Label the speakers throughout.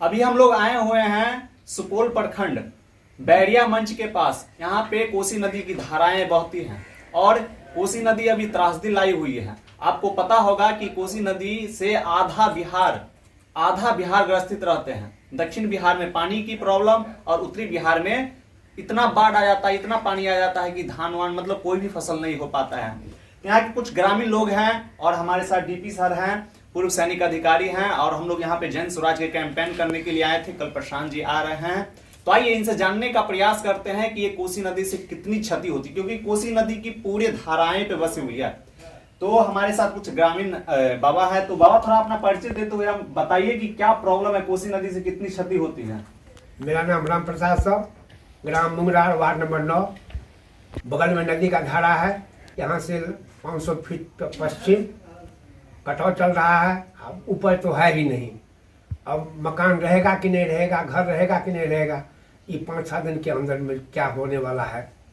Speaker 1: अभी हम लोग आए हुए हैं सुपौल प्रखंड बैरिया मंच के पास। यहाँ पे कोसी नदी की धाराएं बहती हैं और कोसी नदी अभी त्रासदी लाई हुई है। आपको पता होगा कि कोसी नदी से आधा बिहार ग्रसित रहते हैं। दक्षिण बिहार में पानी की प्रॉब्लम और उत्तरी बिहार में इतना बाढ़ आ जाता है, इतना पानी आ जाता है कि धान वान मतलब कोई भी फसल नहीं हो पाता है। यहाँ के कुछ ग्रामीण लोग हैं और हमारे साथ डीपी सर हैं, पूर्व सैनिक अधिकारी हैं और हम लोग यहाँ पे जन स्वराज के कैंपेन करने के लिए आए थे। कल प्रशांत जी आ रहे हैं, तो आइए इनसे जानने का प्रयास करते हैं कि ये कोसी नदी से कितनी क्षति होती, क्योंकि कोसी नदी की पूरी धाराएं पे बसी हुई है। तो हमारे साथ कुछ ग्रामीण बाबा है, तो बाबा थोड़ा अपना परिचय देते हुए हम बताइए कि क्या प्रॉब्लम है, कोसी नदी से कितनी क्षति होती है।
Speaker 2: मेरा नाम राम प्रसाद साहब, ग्राम मुंगरार, वार्ड नंबर 9। बगल में नदी का धारा है। यहाँ से 500 फीट पश्चिम कटाव चल रहा है। अब ऊपर तो है ही नहीं। अब मकान रहेगा कि नहीं रहेगा, घर रहेगा कि नहीं रहेगा, ये 5-7 दिन के अंदर में क्या होने वाला है।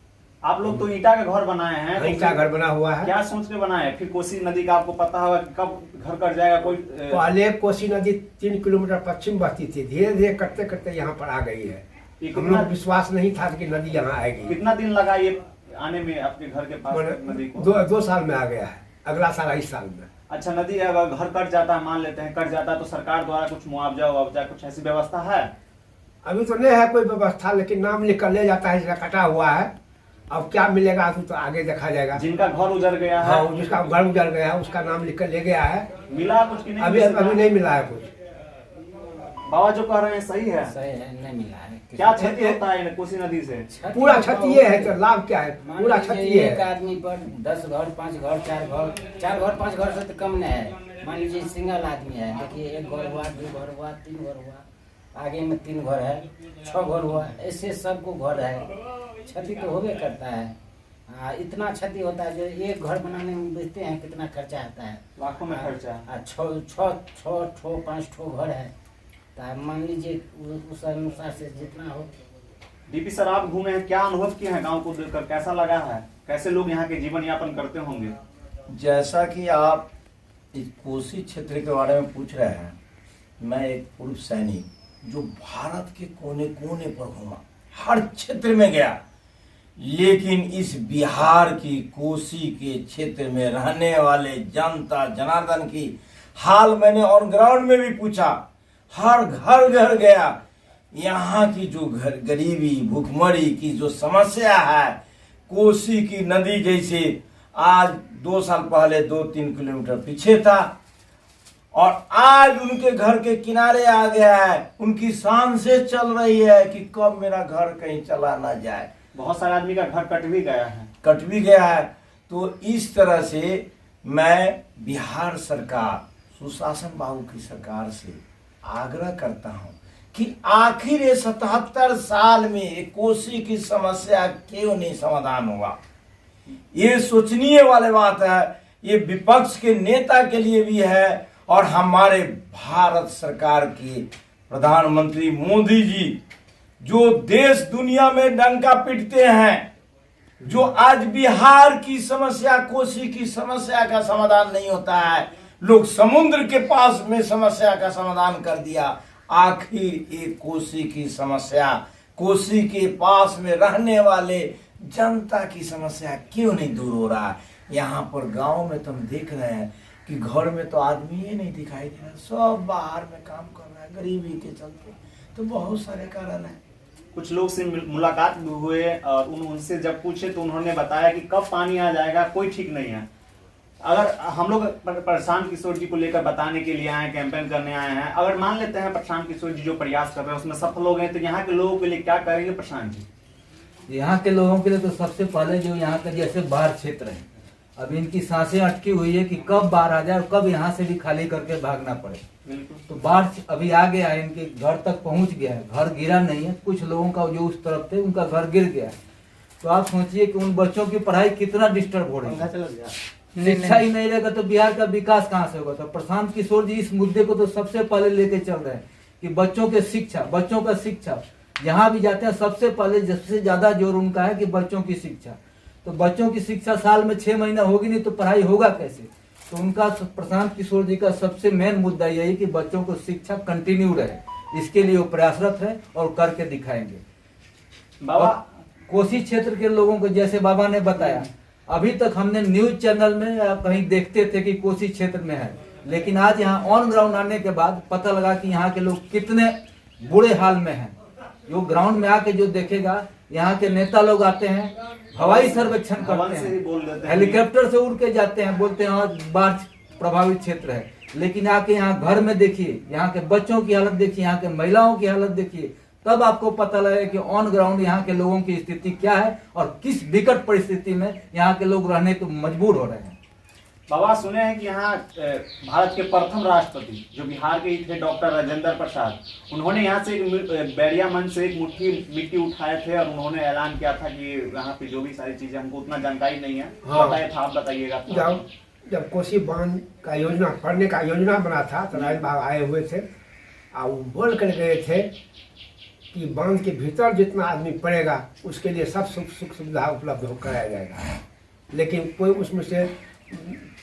Speaker 1: आप लोग तो ईंटा का घर बनाए हैं,
Speaker 2: ईंटा घर बना हुआ है।
Speaker 1: क्या सोच के बनाए? फिर कोसी नदी का आपको पता होगा कि कब घर कट जाएगा। कोई
Speaker 2: पहले कोसी नदी 3 किलोमीटर पश्चिम बहती थी, धीरे धीरे करते करते यहाँ पर आ गई है। हम लोग विश्वास नहीं था कि नदी यहाँ आएगी।
Speaker 1: कितना दिन लगा ये आने में आपके घर के पास नदी को?
Speaker 2: 2 साल में आ गया है, अगला साल इस साल में।
Speaker 1: अच्छा, नदी अगर घर कट जाता है, मान लेते हैं कट जाता है, तो सरकार द्वारा कुछ मुआवजा कुछ ऐसी व्यवस्था है?
Speaker 2: अभी तो नहीं है कोई व्यवस्था, लेकिन नाम लिख कर ले जाता है, कटा हुआ है। अब क्या मिलेगा तो आगे देखा जाएगा।
Speaker 1: जिनका घर उजड़ गया है,
Speaker 2: हाँ, जिसका घर उजड़ गया है उसका नाम लिख कर ले गया है।
Speaker 1: मिला कुछ की नहीं?
Speaker 2: अभी नहीं मिला है कुछ।
Speaker 1: बाबा जो कह रहे हैं सही है?
Speaker 3: सही है, नहीं मिला है।
Speaker 1: क्या क्षति होता है कोसी नदी से?
Speaker 2: पूरा क्षति ये है, तो लाभ क्या है? पूरा क्षति ये
Speaker 3: एक
Speaker 2: है।
Speaker 3: आदमी पर 10 घर, 5 घर, 4 घर 5 घर से तो कम नहीं है। मान लीजिए सिंगल आदमी है, देखिए 1 घर हुआ, 2 घर हुआ, 3 घर हुआ, आगे में 3 घर है, 6 घर हुआ, ऐसे सबको घर है। क्षति तो होबे करता है। इतना क्षति होता है जो एक घर बनाने में देखते हैं कितना खर्चा आता है,
Speaker 1: लाखों में खर्चा।
Speaker 3: 5 ठो घर है, तो मान लीजिए उस अनुसार से जितना हो।
Speaker 1: डीपी सर, आप घूमे हैं, क्या अनुभव किए हैं गांव को देखकर? कैसा लगा है? कैसे लोग यहाँ के जीवन यापन करते होंगे?
Speaker 4: जैसा कि आप इस कोसी क्षेत्र के बारे में पूछ रहे हैं, मैं एक पूर्व सैनिक जो भारत के कोने कोने पर घूमा, हर क्षेत्र में गया, लेकिन इस बिहार की कोसी के क्षेत्र में रहने वाले जनता जनार्दन की हाल मैंने ऑन ग्राउंड में भी पूछा, हर घर गया। यहाँ की जो गरीबी भूखमरी की जो समस्या है, कोसी की नदी जैसे आज 2 साल पहले 2-3 किलोमीटर पीछे था और आज उनके घर के किनारे आ गया है। उनकी शान से चल रही है कि कब मेरा घर कहीं चला ना जाए।
Speaker 1: बहुत सारे आदमी का घर कट भी गया है। तो इस तरह से मैं बिहार सरकार, सुशासन बाबू की सरकार से आग्रह करता हूं कि आखिर ये 77 साल में कोसी की समस्या क्यों नहीं समाधान हुआ। ये सोचनीय वाली बात है। ये विपक्ष के नेता के लिए भी है और हमारे भारत सरकार के प्रधानमंत्री मोदी जी जो देश दुनिया में डंका पीटते हैं, जो आज बिहार की समस्या, कोसी की समस्या का समाधान नहीं होता है, लोग समुद्र के पास में समस्या का समाधान कर दिया। आखिर ये कोसी की समस्या, कोसी के पास में रहने वाले जनता की समस्या क्यों नहीं दूर हो रहा है। यहाँ पर गांव में तो हम देख रहे हैं कि घर में तो आदमी ही नहीं दिखाई दे रहा, सब बाहर में काम कर रहा है गरीबी के चलते। तो बहुत सारे कारण है। कुछ लोग से मुलाकात हुए और उनसे जब पूछे तो उन्होंने बताया कि कब पानी आ जाएगा कोई ठीक नहीं है। अगर हम लोग प्रशांत किशोर जी को लेकर बताने के लिए आए, कैंपेन करने आए हैं, अगर मान लेते हैं प्रशांत किशोर जी जो प्रयास कर रहे हैं उसमें सफल हो गए, तो यहाँ के लोगों के लिए क्या करेंगे प्रशांत जी?
Speaker 5: यहाँ के लोगों के लिए तो सबसे पहले जो यहाँ का जैसे बाढ़ क्षेत्र है, अब इनकी सांसें अटकी हुई है कि कब बाढ़ आ जाए और कब यहाँ से भी खाली करके भागना पड़े। तो बाढ़ अभी आ गया है, इनके घर तक पहुँच गया है, घर गिरा नहीं है। कुछ लोगों का जो उस तरफ थे उनका घर गिर गया है। तो आप सोचिए कि उन बच्चों की पढ़ाई कितना डिस्टर्ब हो रही है। शिक्षा ही नहीं रहेगा तो बिहार का विकास कहाँ से होगा। तो प्रशांत किशोर जी इस मुद्दे को तो सबसे पहले लेके चल रहे हैं कि बच्चों का शिक्षा जहाँ भी जाते हैं सबसे पहले सबसे ज्यादा जोर उनका है कि बच्चों की शिक्षा। तो बच्चों की शिक्षा साल में 6 महीना होगी नहीं तो पढ़ाई होगा कैसे। तो उनका प्रशांत किशोर जी का सबसे मेन मुद्दा यही कि बच्चों को शिक्षा कंटिन्यू रहे, इसके लिए वो प्रयासरत है और करके दिखाएंगे।
Speaker 6: बाबा
Speaker 5: और कोसी क्षेत्र के लोगों को जैसे बाबा ने बताया, अभी तक हमने न्यूज चैनल में या कहीं देखते थे कि कोसी क्षेत्र में है, लेकिन आज यहाँ ऑन ग्राउंड आने के बाद पता लगा कि यहाँ के लोग कितने बुरे हाल में हैं। जो ग्राउंड में आके जो देखेगा, यहाँ के नेता लोग आते हैं, हवाई सर्वेक्षण करते हैं, हेलीकॉप्टर से उड़ के जाते हैं, बोलते हैं हाँ बाढ़ प्रभावित क्षेत्र है, लेकिन आके यहाँ घर में देखिए, यहाँ के बच्चों की हालत देखिए, यहाँ के महिलाओं की हालत देखिए, तब आपको पता लगे कि ऑन ग्राउंड यहाँ के लोगों की स्थिति क्या है और किस विकट परिस्थिति में यहाँ के लोग रहने को मजबूर हो रहे हैं।
Speaker 6: बाबा सुने हैं कि यहाँ भारत के प्रथम राष्ट्रपति जो बिहार के ही थे डॉक्टर राजेंद्र प्रसाद, उन्होंने यहाँ से एक बैरिया मंच से एक मुट्ठी मिट्टी उठाए थे और उन्होंने ऐलान किया था कि यहाँ पे जो भी सारी चीजें, हमको उतना जानकारी नहीं है, बताया था, आप बताइएगा।
Speaker 2: जब कोसी बांध का योजना पढ़ने का योजना बना था तो राज बाबा आए हुए थे और बोल कर गए थे कि बांध के भीतर जितना आदमी पड़ेगा उसके लिए सब सुख सुविधा उपलब्ध कराया जाएगा, लेकिन कोई उसमें से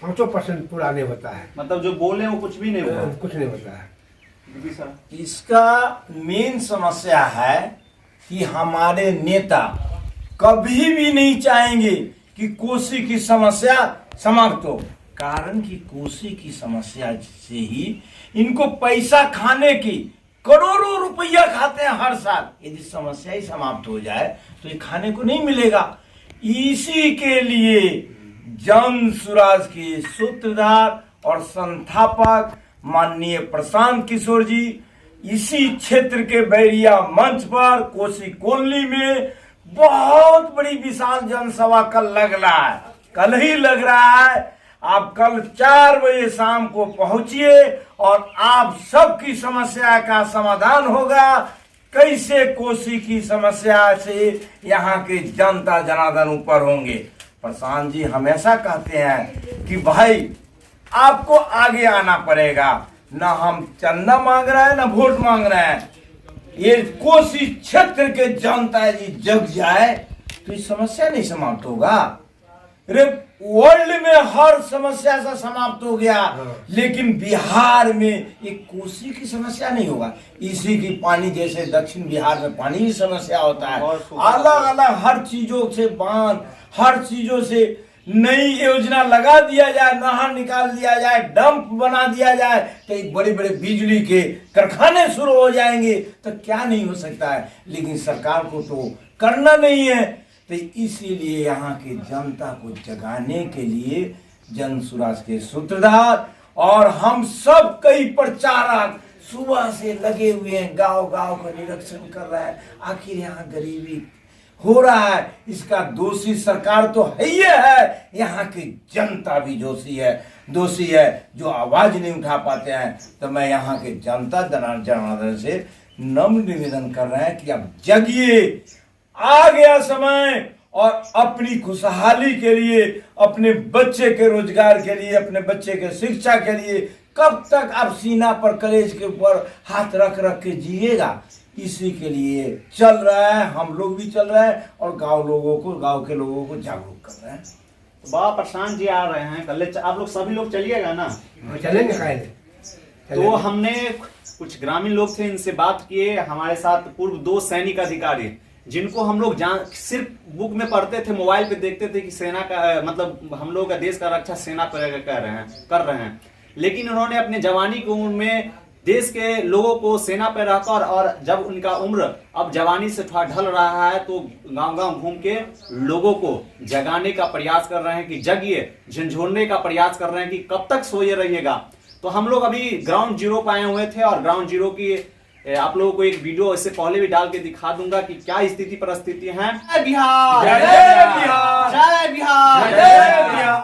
Speaker 2: 5% पूरा नहीं होता है।
Speaker 6: मतलब जो बोले वो कुछ भी नहीं हुआ,
Speaker 2: कुछ नहीं होता है।
Speaker 1: इसका मेन समस्या है कि हमारे नेता कभी भी नहीं चाहेंगे कि कोसी की समस्या समाप्त हो, कारण कि कोसी की समस्या से ही इनको पैसा खाने की, करोड़ों रुपया खाते हैं हर साल। यदि समस्या ही समाप्त हो जाए तो ये खाने को नहीं मिलेगा। इसी के लिए जन सुराज के सूत्रधार और संस्थापक माननीय प्रशांत किशोर जी इसी क्षेत्र के बैरिया मंच पर कोसी कॉलोनी में बहुत बड़ी विशाल जनसभा कल लग रहा है, कल ही लग रहा है। आप कल 4 बजे शाम को पहुंचिए और आप सबकी समस्या का समाधान होगा। कैसे कोसी की समस्या से यहाँ के जनता जनार्दन ऊपर होंगे। प्रशांत जी हमेशा कहते हैं कि भाई आपको आगे आना पड़ेगा, ना हम चंदा मांग रहे हैं ना वोट मांग रहे हैं। ये कोसी क्षेत्र के जनता यदि जग जाए तो ये समस्या नहीं समाप्त होगा। अरे वर्ल्ड में हर समस्या से समाप्त हो गया, लेकिन बिहार में एक कोसी की समस्या नहीं होगा। इसी की पानी जैसे दक्षिण बिहार में पानी की समस्या होता है, अलग अलग हर चीजों से बांध, हर चीजों से नई योजना लगा दिया जाए, नहर निकाल दिया जाए, डंप बना दिया जाए, कई बड़े बड़े बिजली के कारखाने शुरू हो जाएंगे, तो क्या नहीं हो सकता है। लेकिन सरकार को तो करना नहीं है। तो इसीलिए यहाँ के जनता को जगाने के लिए जन सुराज के सूत्रधार और हम सब कई प्रचारक सुबह से लगे हुए हैं, गांव गांव का निरीक्षण कर रहा है। आखिर यहाँ गरीबी हो रहा है, इसका दोषी सरकार तो है ही है, यहाँ की जनता भी दोषी है जो आवाज नहीं उठा पाते हैं। तो मैं यहाँ के जनता जनार्दन से नम्र निवेदन कर रहे हैं कि अब जगिए, आ गया समय और अपनी खुशहाली के लिए, अपने बच्चे के रोजगार के लिए, अपने बच्चे के शिक्षा के लिए कब तक आप सीना पर कलेज के ऊपर हाथ रख रख के जिएगा। इसी के लिए चल रहा है, हम लोग भी चल रहे हैं और गांव के लोगों को जागरूक कर रहे हैं।
Speaker 6: तो बाबा प्रशांत जी आ रहे हैं कल, आप लोग सभी लोग चलिएगा ना?
Speaker 2: चलेंगे।
Speaker 6: तो हमने कुछ ग्रामीण लोग थे, इनसे बात किए। हमारे साथ पूर्व 2 सैनिक अधिकारी जिनको हम लोग सिर्फ बुक में पढ़ते थे, मोबाइल पे देखते थे कि सेना का मतलब हम लोग का देश का रक्षा सेना कर रहे हैं, लेकिन उन्होंने अपने जवानी की उम्र में देश के लोगों को सेना पे रहकर और जब उनका उम्र अब जवानी से थोड़ा ढल रहा है तो गांव-गांव घूम के लोगों को जगाने का प्रयास कर रहे हैं कि जगिए, झंझोड़ने का प्रयास कर रहे हैं कि कब तक सोए रहिएगा। तो हम लोग अभी ग्राउंड जीरो पे आए हुए थे और ग्राउंड जीरो की आप लोगों को एक वीडियो इससे पहले भी डाल के दिखा दूंगा कि क्या स्थिति परिस्थिति है। जय बिहार,
Speaker 1: जय बिहार,
Speaker 6: जय बिहार,
Speaker 1: जय बिहार।